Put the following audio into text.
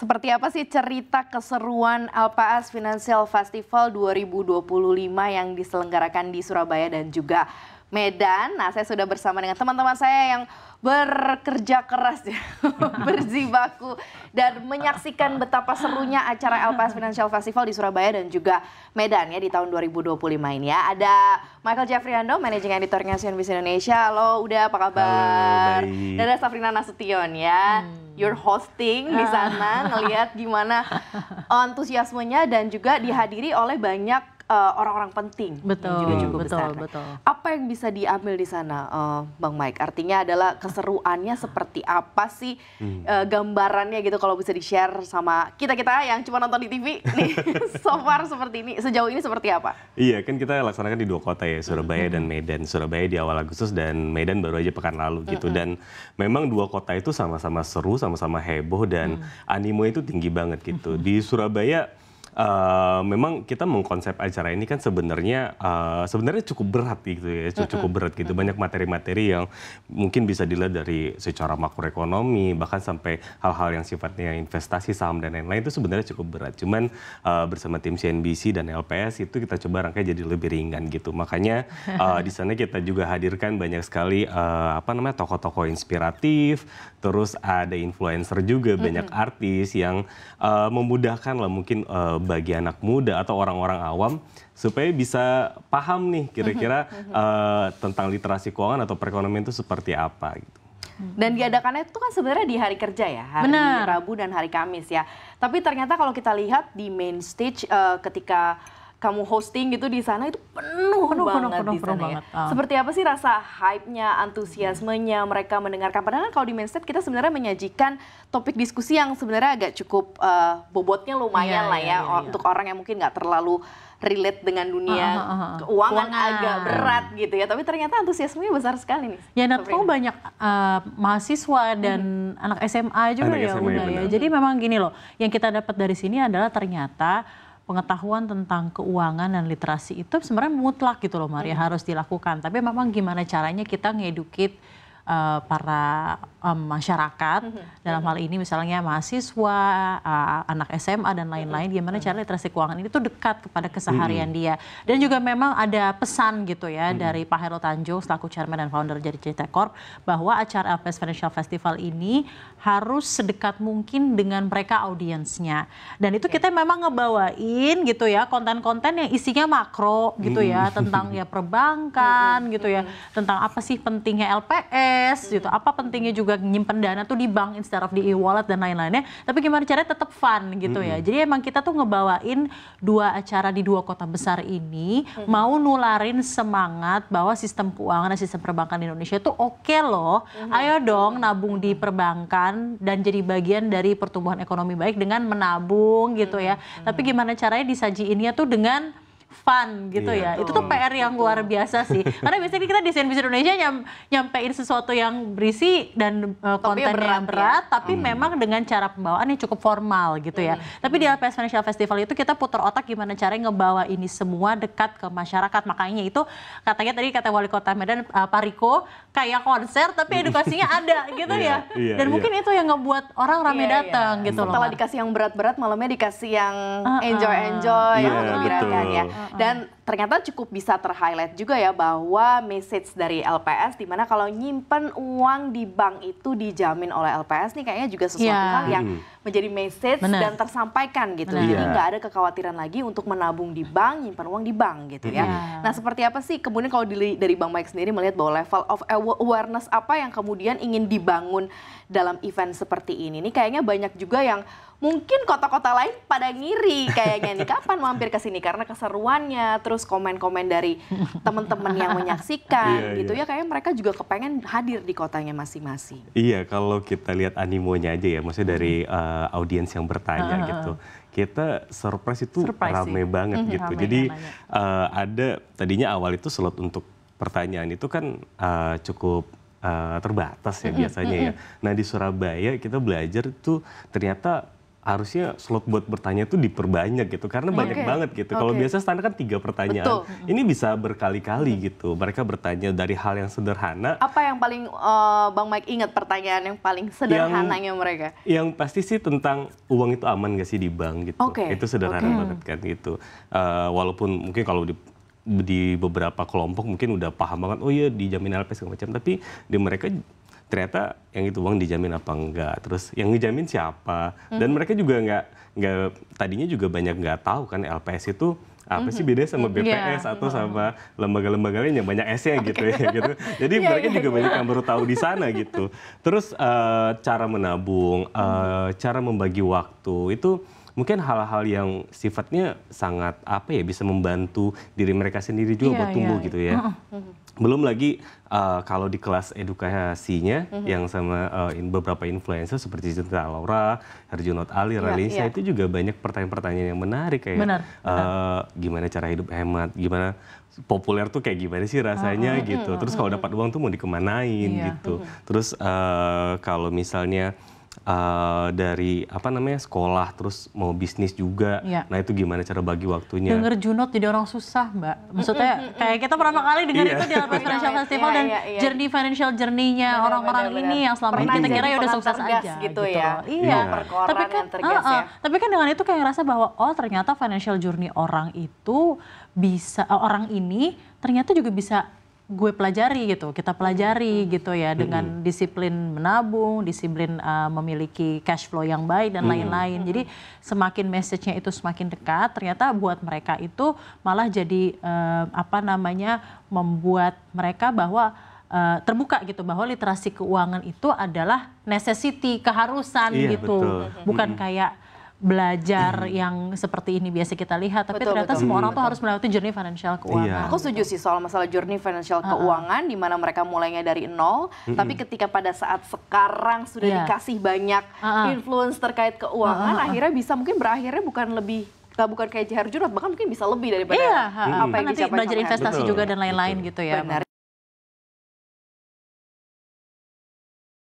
Seperti apa sih cerita keseruan LPS Financial Festival 2025 yang diselenggarakan di Surabaya dan juga Medan? Nah, saya sudah bersama dengan teman-teman saya yang bekerja keras ya, berjibaku dan menyaksikan betapa serunya acara LPS Financial Festival di Surabaya dan juga Medan ya di tahun 2025 ini ya. Ada Michael Jeffriando, Managing Editornya CNBC Indonesia. Halo, udah apa kabar? Halo, baik. Dan ada Safrina Nasution ya. You're hosting di sana, ngelihat gimana antusiasmenya dan juga dihadiri oleh banyak orang-orang penting. Betul, yang juga cukup besar. betul. Apa yang bisa diambil di sana, Bang Mike? Artinya adalah keseruannya seperti apa sih gambarannya gitu kalau bisa di-share sama kita-kita yang cuma nonton di TV nih. So far seperti ini, sejauh ini seperti apa? Iya, kan kita laksanakan di 2 kota ya, Surabaya dan Medan. Surabaya di awal Agustus dan Medan baru aja pekan lalu gitu. Dan memang 2 kota itu sama-sama seru, sama-sama heboh dan animo itu tinggi banget gitu. Di Surabaya memang kita mengkonsep acara ini kan sebenarnya cukup berat gitu ya, cukup berat gitu. Banyak materi-materi yang mungkin bisa dilihat dari secara makroekonomi, bahkan sampai hal-hal yang sifatnya investasi, saham dan lain-lain itu sebenarnya cukup berat. Cuman bersama tim CNBC dan LPS itu kita coba rangkai jadi lebih ringan gitu. Makanya di sana kita juga hadirkan banyak sekali tokoh-tokoh inspiratif, terus ada influencer juga, banyak artis yang memudahkan lah mungkin bagi anak muda atau orang-orang awam supaya bisa paham nih kira-kira tentang literasi keuangan atau perekonomian itu seperti apa gitu. Dan diadakannya itu kan sebenarnya di hari kerja ya, hari Rabu dan hari Kamis ya. Tapi ternyata kalau kita lihat di main stage ketika kamu hosting gitu di sana itu penuh banget di sana ya. Seperti apa sih rasa hype-nya, antusiasmenya mereka mendengarkan? Padahal kalau di main stage kita sebenarnya menyajikan topik diskusi yang sebenarnya agak cukup bobotnya lumayan untuk orang yang mungkin nggak terlalu relate dengan dunia keuangan agak berat gitu ya. Tapi ternyata antusiasmenya besar sekali nih. Ya, dan kamu banyak mahasiswa dan anak SMA juga ya udah ya. Jadi memang gini loh, yang kita dapat dari sini adalah ternyata pengetahuan tentang keuangan dan literasi itu sebenarnya mutlak gitu loh Maria, harus dilakukan. Tapi memang gimana caranya kita ngedukit para masyarakat, dalam hal ini misalnya mahasiswa, anak SMA dan lain-lain, gimana cara literasi keuangan ini tuh dekat kepada keseharian dia. Dan juga memang ada pesan gitu ya dari Pak Hairul Tanjung selaku chairman dan founder dari Cerita Corp bahwa acara LPS Financial Festival ini harus sedekat mungkin dengan mereka audiensnya. Dan itu kita memang ngebawain gitu ya konten-konten yang isinya makro gitu ya, tentang ya perbankan gitu ya, tentang apa sih pentingnya LPS gitu, apa pentingnya juga nyimpen dana tuh di bank instead of di e-wallet dan lain-lainnya, tapi gimana caranya tetap fun gitu ya. Jadi emang kita tuh ngebawain 2 acara di 2 kota besar ini, mau nularin semangat bahwa sistem keuangan dan sistem perbankan di Indonesia itu oke loh. Ayo dong nabung di perbankan dan jadi bagian dari pertumbuhan ekonomi baik dengan menabung gitu ya. Tapi gimana caranya disajiinnya tuh dengan fun gitu ya. Itu tuh PR yang luar biasa sih. Karena biasanya kita di CNBC Indonesia nyampein sesuatu yang berisi dan konten yang berat, tapi memang dengan cara pembawaan yang cukup formal gitu ya. Tapi di LPS Financial Festival itu kita putar otak gimana caranya ngebawa ini semua dekat ke masyarakat. Makanya itu katanya tadi kata Wali Kota Medan Pak Riko, kayak konser tapi edukasinya ada gitu ya. Dan mungkin itu yang ngebuat orang rame datang gitu loh. Setelah dikasih yang berat-berat, malamnya dikasih yang enjoy-enjoy, yang menggembirakan ya. Dan ternyata cukup bisa ter-highlight juga ya bahwa message dari LPS dimana kalau nyimpen uang di bank itu dijamin oleh LPS nih kayaknya juga sesuatu hal yang menjadi message dan tersampaikan gitu. Jadi nggak ada kekhawatiran lagi untuk menabung di bank, nyimpan uang di bank gitu ya. Nah seperti apa sih kemudian kalau dari Bang Mike sendiri melihat bahwa level of awareness apa yang kemudian ingin dibangun dalam event seperti ini? Ini kayaknya banyak juga yang mungkin kota-kota lain pada ngiri kayaknya nih kapan mampir ke sini karena keseruannya, terus komen-komen dari teman-teman yang menyaksikan gitu ya, kayaknya mereka juga kepengen hadir di kotanya masing-masing. Iya, kalau kita lihat animonya aja ya, maksudnya dari audiens yang bertanya gitu, kita surprise itu rame banget gitu. Jadi ada tadinya awal itu slot untuk pertanyaan itu kan cukup terbatas ya biasanya ya. Nah di Surabaya kita belajar itu ternyata harusnya slot buat bertanya tuh diperbanyak gitu karena banyak banget gitu. Kalau biasa standar kan 3 pertanyaan. Ini bisa berkali-kali gitu. Mereka bertanya dari hal yang sederhana. Apa yang paling Bang Mike ingat pertanyaan yang paling sederhananya mereka? Yang pasti sih tentang uang itu aman gak sih di bank gitu. Itu sederhana banget kan gitu. Walaupun mungkin kalau di beberapa kelompok mungkin udah paham banget, oh iya dijamin LPS segala macam, tapi di mereka ternyata yang itu uang dijamin apa enggak, terus yang ngejamin siapa, dan mereka juga nggak tadinya juga banyak nggak tahu kan LPS itu apa sih bedanya sama BPS atau sama lembaga-lembaga lain yang banyak S-nya gitu ya gitu. Jadi mereka juga banyak yang baru tahu di sana gitu. Terus cara menabung, cara membagi waktu itu mungkin hal-hal yang sifatnya sangat bisa membantu diri mereka sendiri juga buat tumbuh gitu ya. Belum lagi kalau di kelas edukasinya yang sama beberapa influencer seperti Cinta Laura, Herjunot Ali, Ralinsa itu juga banyak pertanyaan-pertanyaan yang menarik kayak gimana cara hidup hemat, gimana populer tuh kayak gimana sih rasanya gitu. Terus kalau dapat uang tuh mau dikemanain gitu. Terus kalau misalnya dari sekolah terus mau bisnis juga, nah itu gimana cara bagi waktunya? Denger Junot jadi orang susah Mbak, maksudnya kayak kita pertama kali dengar itu di LPS Financial Festival dan financial journey-nya orang-orang ini yang selama ini kita kira ya udah sukses aja gitu ya. Tapi kan dengan itu kayak ngerasa bahwa ternyata financial journey orang itu bisa, orang ini ternyata juga bisa gue pelajari gitu, kita pelajari gitu ya dengan disiplin menabung, disiplin memiliki cash flow yang baik dan lain-lain. Jadi semakin message-nya itu semakin dekat, ternyata buat mereka itu malah jadi membuat mereka bahwa terbuka gitu bahwa literasi keuangan itu adalah necessity, keharusan gitu. Bukan kayak belajar yang seperti ini biasa kita lihat, tapi ternyata semua orang tuh harus melewati journey financial keuangan. Aku setuju sih soal masalah journey financial keuangan, di mana mereka mulainya dari nol, tapi ketika pada saat sekarang sudah dikasih banyak influence terkait keuangan, akhirnya bisa mungkin berakhirnya bukan kayak Herjunot, bahkan mungkin bisa lebih daripada apa yang nanti belajar investasi juga dan lain-lain gitu ya.